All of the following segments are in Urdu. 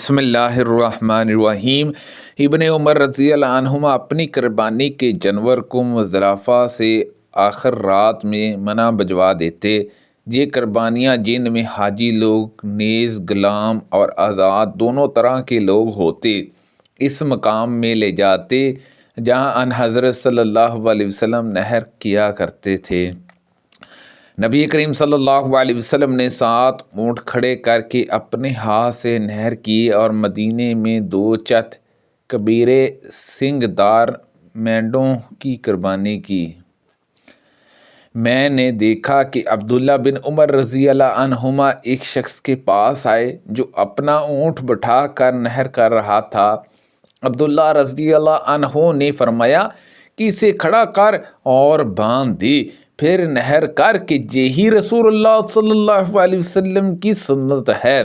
بسم اللہ الرحمن الرحیم۔ ابن عمر رضی اللہ عنہما اپنی قربانی کے جانور کو مزدلفہ سے آخر رات میں منع بجوا دیتے۔ یہ قربانیاں جن میں حاجی لوگ نیز غلام اور آزاد دونوں طرح کے لوگ ہوتے، اس مقام میں لے جاتے جہاں ان حضرت صلی اللہ علیہ وسلم نہر کیا کرتے تھے۔ نبی کریم صلی اللہ علیہ وسلم نے 7 اونٹ کھڑے کر کے اپنے ہاتھ سے نہر کی اور مدینے میں 2 چت کبیرے سنگ دار مینڈوں کی قربانی کی۔ میں نے دیکھا کہ عبداللہ بن عمر رضی اللہ عنہما ایک شخص کے پاس آئے جو اپنا اونٹ بٹھا کر نہر کر رہا تھا۔ عبداللہ رضی اللہ عنہ نے فرمایا کہ اسے کھڑا کر اور باندھ دے، پھر نہر کر کے یہی رسول اللہ صلی اللہ علیہ وسلم کی سنت ہے۔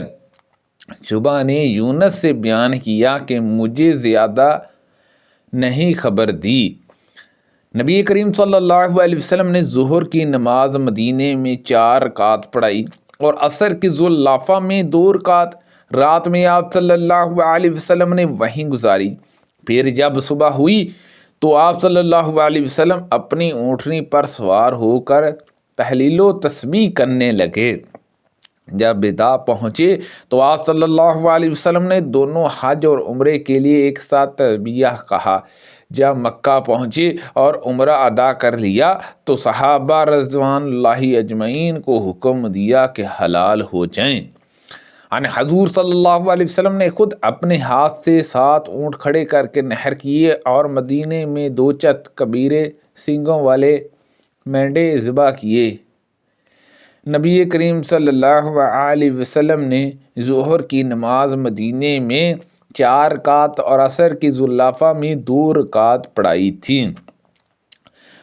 شعبہ نے یونس سے بیان کیا کہ مجھے زیادہ نہیں خبر دی۔ نبی کریم صلی اللہ علیہ وسلم نے ظہر کی نماز مدینے میں 4 رکعت پڑھائی اور عصر کی ذواللفہ میں 2 رکعت۔ رات میں آپ صلی اللہ علیہ وسلم نے وہیں گزاری۔ پھر جب صبح ہوئی تو آپ صلی اللہ علیہ وسلم اپنی اونٹنی پر سوار ہو کر تحلیل و تسبیح کرنے لگے۔ جب وداع پہنچے تو آپ صلی اللہ علیہ وسلم نے دونوں حج اور عمرے کے لیے ایک ساتھ تلبیہ کہا۔ جب مکہ پہنچے اور عمرہ ادا کر لیا تو صحابہ رضوان اللہ اجمعین کو حکم دیا کہ حلال ہو جائیں۔ حضور صلی اللہ علیہ وسلم نے خود اپنے ہاتھ سے 7 اونٹ کھڑے کر کے نہر کیے اور مدینے میں 2 چت کبیرے سینگوں والے مینڈے ذبح کیے۔ نبی کریم صلی اللہ علیہ وسلم نے ظہر کی نماز مدینے میں 4 رکعت اور عصر کی ذواللفہ میں 2 رکعت پڑھائی تھی۔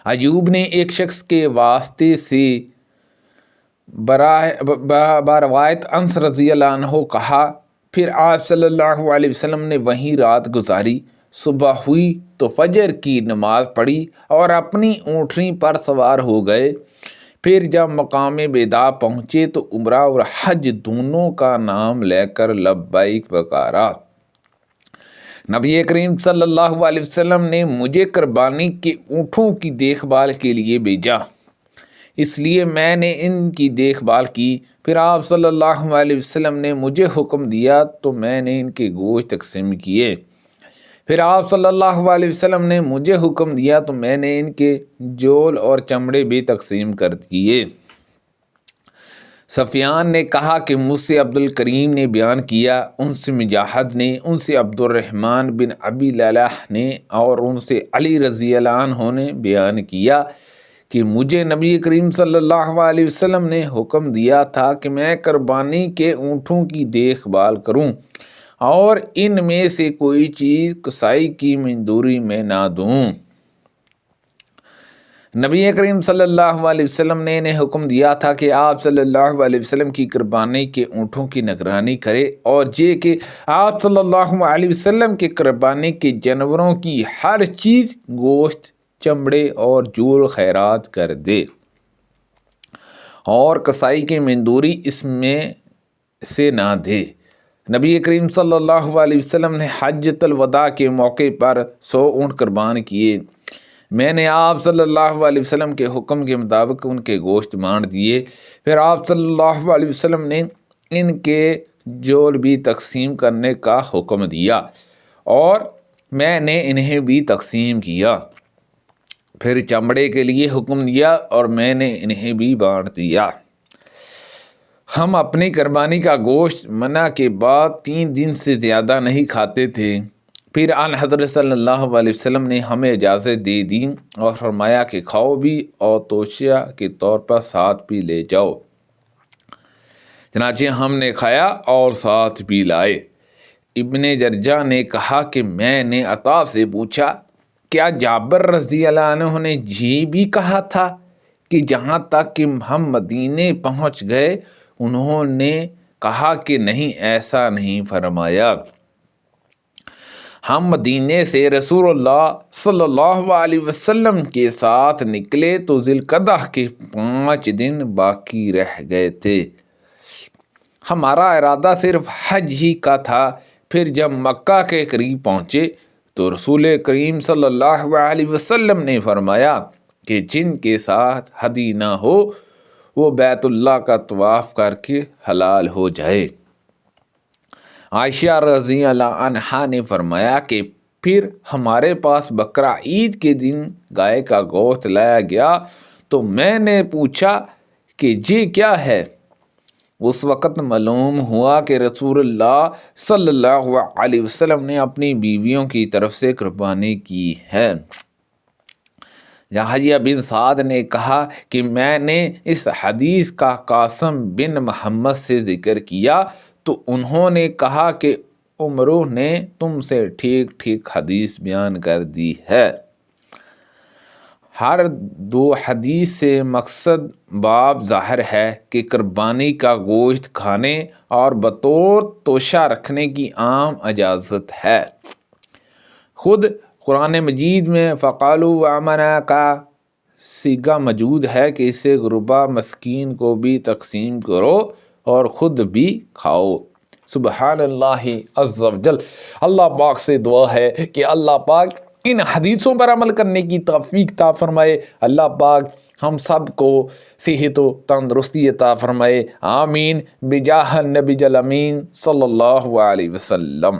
ایوب نے ایک شخص کے واسطے سے بروایت انس رضی اللہ عنہ کہا، پھر آپ صلی اللہ علیہ وسلم نے وہیں رات گزاری۔ صبح ہوئی تو فجر کی نماز پڑھی اور اپنی اونٹنی پر سوار ہو گئے۔ پھر جب مقام وداع پہنچے تو عمرہ اور حج دونوں کا نام لے کر لبیک پکارا۔ نبی کریم صلی اللہ علیہ وسلم نے مجھے قربانی کے اونٹوں کی دیکھ بھال کے لیے بھیجا، اس لیے میں نے ان کی دیکھ بھال کی۔ پھر آپ صلی اللہ علیہ وسلم نے مجھے حکم دیا تو میں نے ان کے گوشت تقسیم کیے۔ پھر آپ صلی اللہ علیہ وسلم نے مجھے حکم دیا تو میں نے ان کے جول اور چمڑے بھی تقسیم کر دیے۔ سفیان نے کہا کہ مجھ سے عبد الکریم نے بیان کیا، ان سے مجاہد نے، ان سے عبد الرحمن بن ابی لیلہ نے اور ان سے علی رضی اللہ عنہ نے بیان کیا کہ مجھے نبی کریم صلی اللہ علیہ وسلم نے حکم دیا تھا کہ میں قربانی کے اونٹوں کی دیکھ بھال کروں اور ان میں سے کوئی چیز قصائی کی مزدوری میں نہ دوں۔ نبی کریم صلی اللہ علیہ وسلم نے انہیں حکم دیا تھا کہ آپ صلی اللہ علیہ وسلم کی قربانی کے اونٹوں کی نگرانی کرے اور یہ کہ آپ صلی اللہ علیہ وسلم کے قربانی کے جانوروں کی ہر چیز گوشت، چمڑے اور جول خیرات کر دے اور قصائی کی مزدوری اس میں سے نہ دے۔ نبی کریم صلی اللہ علیہ وسلم نے حجۃ الوداع کے موقع پر 100 اونٹ قربان کیے۔ میں نے آپ صلی اللہ علیہ وسلم کے حکم کے مطابق ان کے گوشت بانٹ دیے۔ پھر آپ صلی اللہ علیہ وسلم نے ان کے جول بھی تقسیم کرنے کا حکم دیا اور میں نے انہیں بھی تقسیم کیا۔ پھر چمڑے کے لیے حکم دیا اور میں نے انہیں بھی بانٹ دیا۔ ہم اپنی قربانی کا گوشت منع کے بعد 3 دن سے زیادہ نہیں کھاتے تھے۔ پھر ان حضرت صلی اللہ علیہ وسلم نے ہمیں اجازت دے دی اور فرمایا کہ کھاؤ بھی اور توشیہ کے طور پر ساتھ بھی لے جاؤ۔ چنانچہ ہم نے کھایا اور ساتھ بھی لائے۔ ابن جرجہ نے کہا کہ میں نے عطا سے پوچھا، کیا جابر رضی اللہ عنہ نے یہ بھی کہا تھا کہ جہاں تک کہ ہم مدینے پہنچ گئے انہوں نے کہا کہ نہیں، ایسا نہیں فرمایا۔ ہم مدینے سے رسول اللہ صلی اللہ علیہ وسلم کے ساتھ نکلے تو ذی القعدہ کے 5 دن باقی رہ گئے تھے۔ ہمارا ارادہ صرف حج ہی کا تھا۔ پھر جب مکہ کے قریب پہنچے تو رسول کریم صلی اللہ علیہ وسلم نے فرمایا کہ جن کے ساتھ ہدی نہ ہو وہ بیت اللہ کا طواف کر کے حلال ہو جائے۔ عائشہ رضی اللہ عنہا نے فرمایا کہ پھر ہمارے پاس بقرہ عید کے دن گائے کا گوشت لایا گیا تو میں نے پوچھا کہ یہ کیا ہے؟ اس وقت معلوم ہوا کہ رسول اللہ صلی اللہ علیہ وسلم نے اپنی بیویوں کی طرف سے قربانی کی ہے۔ یحییٰ بن سعد نے کہا کہ میں نے اس حدیث کا قاسم بن محمد سے ذکر کیا تو انہوں نے کہا کہ عمرو نے تم سے ٹھیک ٹھیک حدیث بیان کر دی ہے۔ ہر دو حدیث سے مقصد باب ظاہر ہے کہ قربانی کا گوشت کھانے اور بطور توشہ رکھنے کی عام اجازت ہے۔ خود قرآن مجید میں فَقَالُوا وَآمَنَا کا صیغہ موجود ہے کہ اسے غربا مسکین کو بھی تقسیم کرو اور خود بھی کھاؤ۔ سبحان اللہ عز و جل۔ اللہ پاک سے دعا ہے کہ اللہ پاک ان حدیثوں پر عمل کرنے کی توفیق عطا فرمائے۔ اللہ پاک ہم سب کو صحت و تندرستی عطا فرمائے، آمین، بجاہ النبی الامین صلی اللہ علیہ وسلم۔